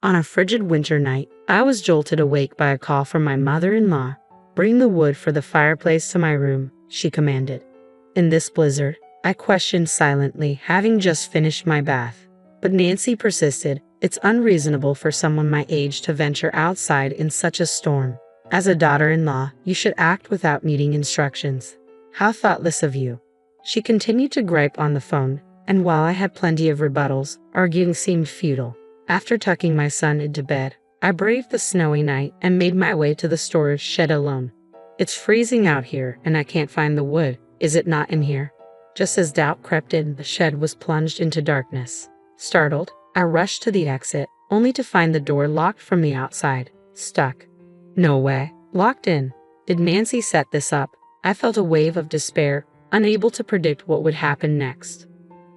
On a frigid winter night, I was jolted awake by a call from my mother-in-law. "Bring the wood for the fireplace to my room," she commanded. In this blizzard, I questioned silently, having just finished my bath. But Nancy persisted. "It's unreasonable for someone my age to venture outside in such a storm. As a daughter-in-law, you should act without needing instructions. How thoughtless of you." She continued to gripe on the phone, and while I had plenty of rebuttals, arguing seemed futile. After tucking my son into bed, I braved the snowy night and made my way to the storage shed alone. "It's freezing out here, and I can't find the wood. Is it not in here?" Just as doubt crept in, the shed was plunged into darkness. Startled, I rushed to the exit, only to find the door locked from the outside. Stuck. No way. Locked in. Did Nancy set this up? I felt a wave of despair, unable to predict what would happen next.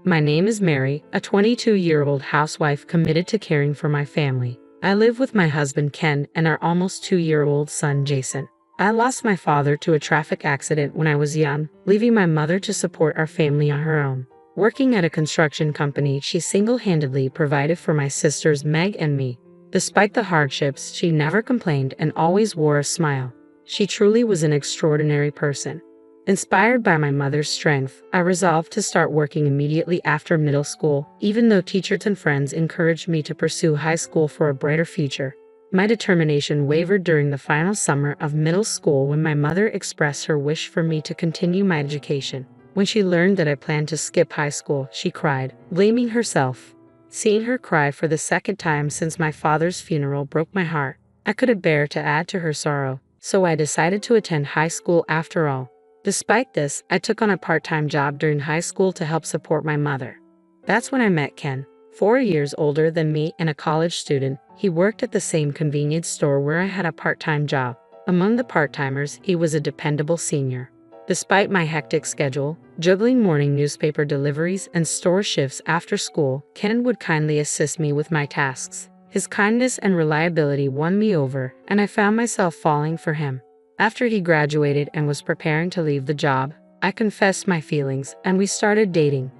My name is Mary, a 22-year-old housewife committed to caring for my family. I live with my husband Ken and our almost 2-year-old son Jason. I lost my father to a traffic accident when I was young, leaving my mother to support our family on her own. Working at a construction company, she single-handedly provided for my sisters Meg and me. Despite the hardships, she never complained and always wore a smile. She truly was an extraordinary person. Inspired by my mother's strength, I resolved to start working immediately after middle school, even though teachers and friends encouraged me to pursue high school for a brighter future. My determination wavered during the final summer of middle school when my mother expressed her wish for me to continue my education. When she learned that I planned to skip high school, she cried, blaming herself. Seeing her cry for the second time since my father's funeral broke my heart. I couldn't bear to add to her sorrow, so I decided to attend high school after all. Despite this, I took on a part-time job during high school to help support my mother. That's when I met Ken. 4 years older than me and a college student, he worked at the same convenience store where I had a part-time job. Among the part-timers, he was a dependable senior. Despite my hectic schedule, juggling morning newspaper deliveries and store shifts after school, Ken would kindly assist me with my tasks. His kindness and reliability won me over, and I found myself falling for him. After he graduated and was preparing to leave the job, I confessed my feelings and we started dating.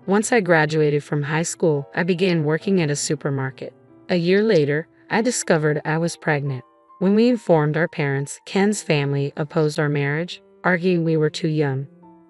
Once I graduated from high school, I began working at a supermarket. A year later, I discovered I was pregnant. When we informed our parents, Ken's family opposed our marriage, arguing we were too young.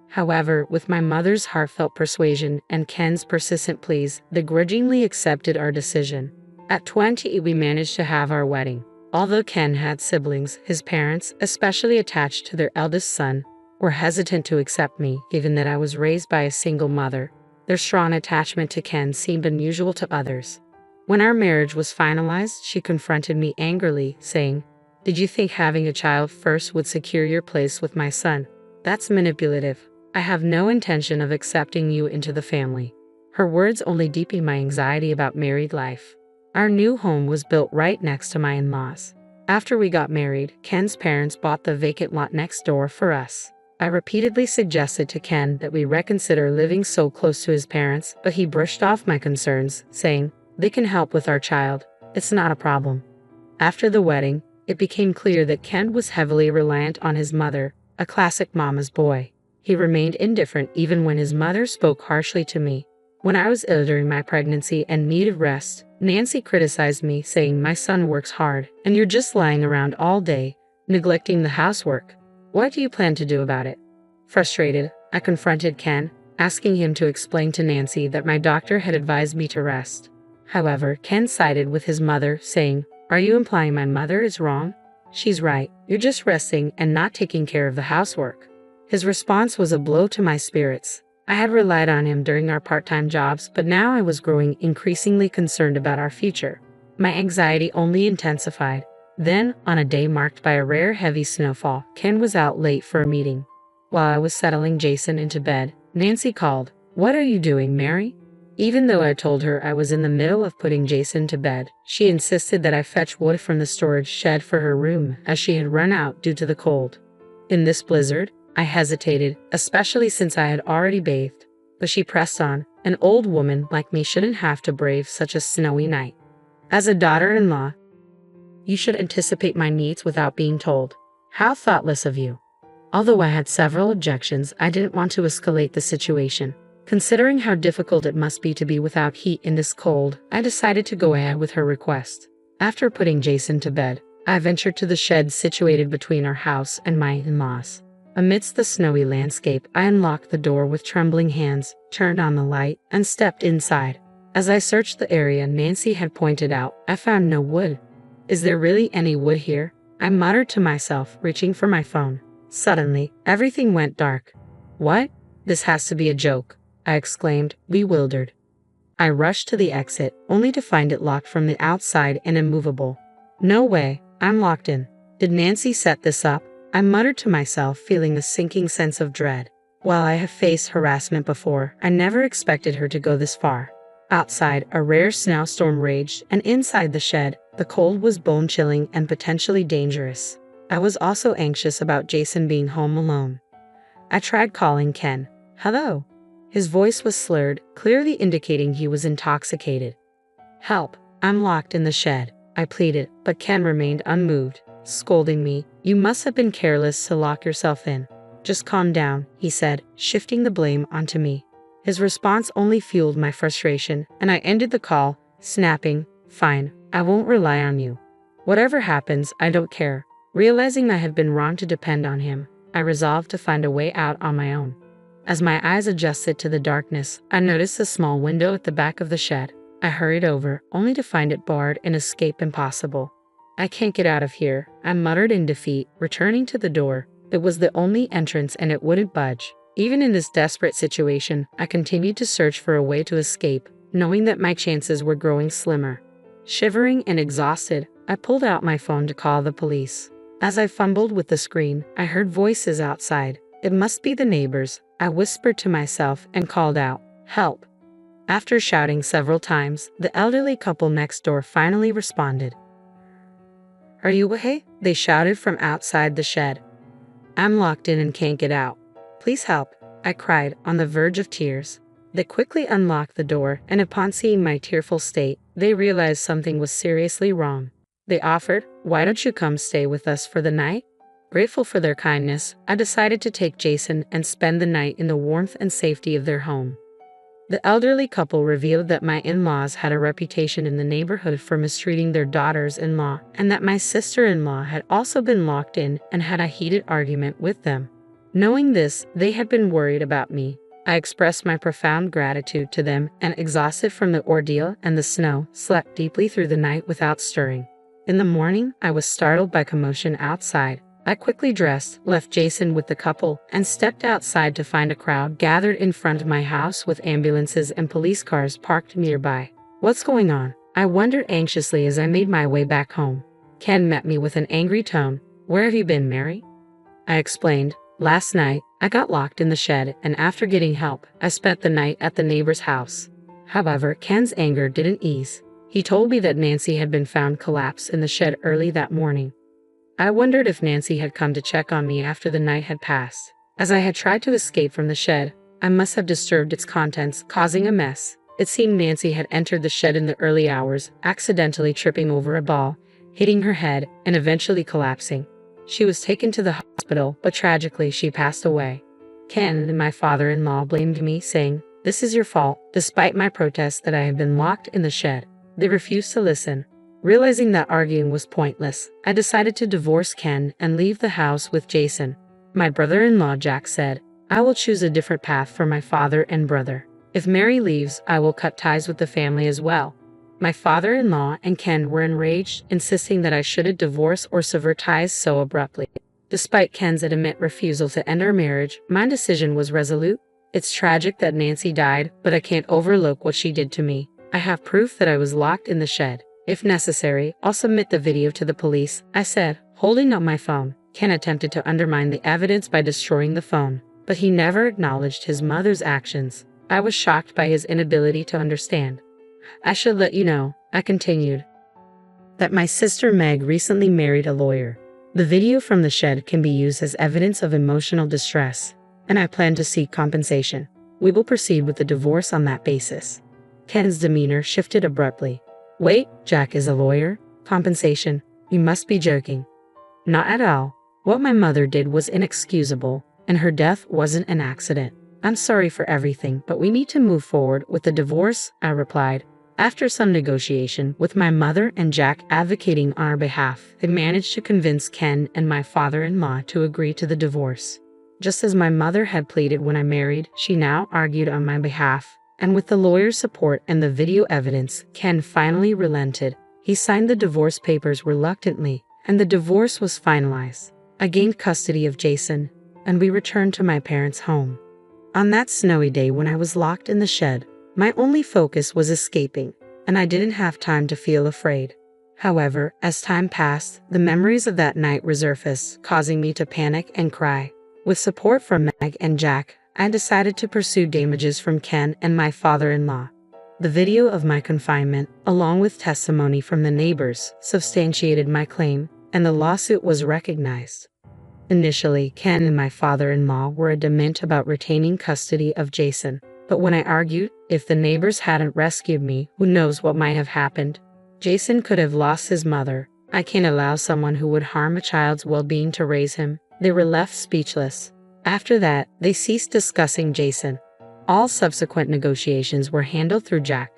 However, with my mother's heartfelt persuasion and Ken's persistent pleas, they grudgingly accepted our decision. At 20, we managed to have our wedding. Although Ken had siblings, his parents, especially attached to their eldest son, were hesitant to accept me, given that I was raised by a single mother. Their strong attachment to Ken seemed unusual to others. When our marriage was finalized, she confronted me angrily, saying, "Did you think having a child first would secure your place with my son? That's manipulative. I have no intention of accepting you into the family." Her words only deepened my anxiety about married life. Our new home was built right next to my in-laws. After we got married, Ken's parents bought the vacant lot next door for us. I repeatedly suggested to Ken that we reconsider living so close to his parents, but he brushed off my concerns, saying, "They can help with our child. It's not a problem." After the wedding, it became clear that Ken was heavily reliant on his mother, a classic mama's boy. He remained indifferent even when his mother spoke harshly to me. When I was ill during my pregnancy and needed rest, Nancy criticized me, saying my son works hard, and you're just lying around all day, neglecting the housework. What do you plan to do about it? Frustrated, I confronted Ken, asking him to explain to Nancy that my doctor had advised me to rest. However, Ken sided with his mother, saying, "Are you implying my mother is wrong? She's right. You're just resting and not taking care of the housework." His response was a blow to my spirits. I had relied on him during our part-time jobs, but now I was growing increasingly concerned about our future. My anxiety only intensified. Then, on a day marked by a rare heavy snowfall, Ken was out late for a meeting. While I was settling Jason into bed, Nancy called, "What are you doing, Mary?" Even though I told her I was in the middle of putting Jason to bed, she insisted that I fetch wood from the storage shed for her room, as she had run out due to the cold. In this blizzard, I hesitated, especially since I had already bathed, but she pressed on. An old woman like me shouldn't have to brave such a snowy night. As a daughter-in-law, you should anticipate my needs without being told. How thoughtless of you. Although I had several objections, I didn't want to escalate the situation. Considering how difficult it must be to be without heat in this cold, I decided to go ahead with her request. After putting Jason to bed, I ventured to the shed situated between our house and my in-laws. Amidst the snowy landscape, I unlocked the door with trembling hands, turned on the light, and stepped inside. As I searched the area Nancy had pointed out, I found no wood. Is there really any wood here? I muttered to myself, reaching for my phone. Suddenly, everything went dark. What? This has to be a joke, I exclaimed, bewildered. I rushed to the exit, only to find it locked from the outside and immovable. No way, I'm locked in. Did Nancy set this up? I muttered to myself, feeling a sinking sense of dread. While I have faced harassment before, I never expected her to go this far. Outside, a rare snowstorm raged, and inside the shed, the cold was bone-chilling and potentially dangerous. I was also anxious about Jason being home alone. I tried calling Ken. Hello. His voice was slurred, clearly indicating he was intoxicated. Help, I'm locked in the shed, I pleaded, but Ken remained unmoved, scolding me. You must have been careless to lock yourself in. Just calm down, he said, shifting the blame onto me. His response only fueled my frustration, and I ended the call, snapping, Fine, I won't rely on you. Whatever happens, I don't care. Realizing I had been wrong to depend on him, I resolved to find a way out on my own. As my eyes adjusted to the darkness, I noticed a small window at the back of the shed. I hurried over, only to find it barred and escape impossible. I can't get out of here, I muttered in defeat, returning to the door. It was the only entrance and it wouldn't budge. Even in this desperate situation, I continued to search for a way to escape, knowing that my chances were growing slimmer. Shivering and exhausted, I pulled out my phone to call the police. As I fumbled with the screen, I heard voices outside. It must be the neighbors, I whispered to myself and called out, Help! After shouting several times, the elderly couple next door finally responded. Are you okay? They shouted from outside the shed. I'm locked in and can't get out. Please help, I cried, on the verge of tears. They quickly unlocked the door, and upon seeing my tearful state, they realized something was seriously wrong. They offered, Why don't you come stay with us for the night? Grateful for their kindness, I decided to take Jason and spend the night in the warmth and safety of their home. The elderly couple revealed that my in-laws had a reputation in the neighborhood for mistreating their daughters-in-law, and that my sister-in-law had also been locked in and had a heated argument with them. Knowing this, they had been worried about me. I expressed my profound gratitude to them and, exhausted from the ordeal and the snow, slept deeply through the night without stirring. In the morning, I was startled by commotion outside. I quickly dressed, left Jason with the couple, and stepped outside to find a crowd gathered in front of my house with ambulances and police cars parked nearby. What's going on? I wondered anxiously as I made my way back home. Ken met me with an angry tone. Where have you been, Mary? I explained. Last night, I got locked in the shed, and after getting help, I spent the night at the neighbor's house. However, Ken's anger didn't ease. He told me that Nancy had been found collapsed in the shed early that morning. I wondered if Nancy had come to check on me after the night had passed. As I had tried to escape from the shed, I must have disturbed its contents, causing a mess. It seemed Nancy had entered the shed in the early hours, accidentally tripping over a ball, hitting her head, and eventually collapsing. She was taken to the hospital, but tragically she passed away. Ken and my father-in-law blamed me, saying, This is your fault, despite my protests that I had been locked in the shed. They refused to listen. Realizing that arguing was pointless, I decided to divorce Ken and leave the house with Jason. My brother-in-law Jack said, I will choose a different path for my father and brother. If Mary leaves, I will cut ties with the family as well. My father-in-law and Ken were enraged, insisting that I shouldn't divorce or sever ties so abruptly. Despite Ken's adamant refusal to end our marriage, my decision was resolute. It's tragic that Nancy died, but I can't overlook what she did to me. I have proof that I was locked in the shed. If necessary, I'll submit the video to the police, I said, holding up my phone. Ken attempted to undermine the evidence by destroying the phone, but he never acknowledged his mother's actions. I was shocked by his inability to understand. I should let you know, I continued, that my sister Meg recently married a lawyer. The video from the shed can be used as evidence of emotional distress, and I plan to seek compensation. We will proceed with the divorce on that basis. Ken's demeanor shifted abruptly. Wait, Jack is a lawyer? Compensation? You must be joking. Not at all. What my mother did was inexcusable, and her death wasn't an accident. I'm sorry for everything, but we need to move forward with the divorce, I replied. After some negotiation with my mother and Jack advocating on our behalf, they managed to convince Ken and my father-in-law to agree to the divorce. Just as my mother had pleaded when I married, she now argued on my behalf, and with the lawyer's support and the video evidence, Ken finally relented. He signed the divorce papers reluctantly, and the divorce was finalized. I gained custody of Jason, and we returned to my parents' home. On that snowy day when I was locked in the shed, my only focus was escaping, and I didn't have time to feel afraid. However, as time passed, the memories of that night resurfaced, causing me to panic and cry. With support from Meg and Jack, I decided to pursue damages from Ken and my father-in-law. The video of my confinement, along with testimony from the neighbors, substantiated my claim, and the lawsuit was recognized. Initially, Ken and my father-in-law were adamant about retaining custody of Jason, but when I argued, if the neighbors hadn't rescued me, who knows what might have happened? Jason could have lost his mother. I can't allow someone who would harm a child's well-being to raise him. They were left speechless. After that, they ceased discussing Jason. All subsequent negotiations were handled through Jack.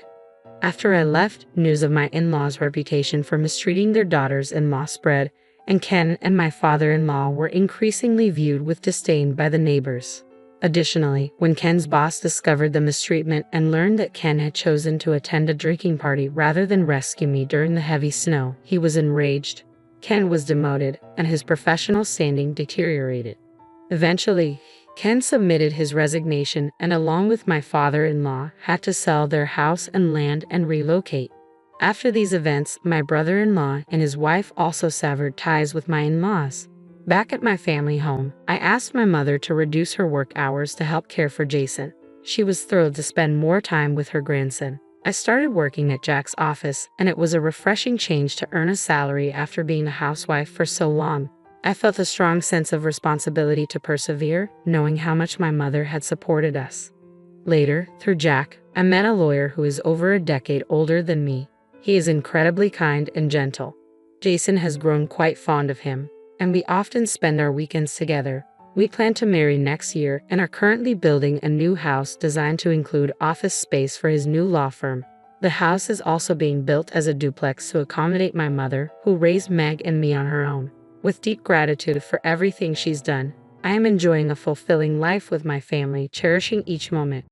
After I left, news of my in-laws' reputation for mistreating their daughters-in-law spread, and Ken and my father-in-law were increasingly viewed with disdain by the neighbors. Additionally, when Ken's boss discovered the mistreatment and learned that Ken had chosen to attend a drinking party rather than rescue me during the heavy snow, he was enraged. Ken was demoted, and his professional standing deteriorated. Eventually, Ken submitted his resignation and, along with my father-in-law, had to sell their house and land and relocate. After these events, my brother-in-law and his wife also severed ties with my in-laws. Back at my family home, I asked my mother to reduce her work hours to help care for Jason. She was thrilled to spend more time with her grandson. I started working at Jack's office, and it was a refreshing change to earn a salary after being a housewife for so long. I felt a strong sense of responsibility to persevere, knowing how much my mother had supported us. Later, through Jack, I met a lawyer who is over a decade older than me. He is incredibly kind and gentle. Jason has grown quite fond of him, and we often spend our weekends together. We plan to marry next year and are currently building a new house designed to include office space for his new law firm. The house is also being built as a duplex to accommodate my mother, who raised Meg and me on her own. With deep gratitude for everything she's done, I am enjoying a fulfilling life with my family, cherishing each moment.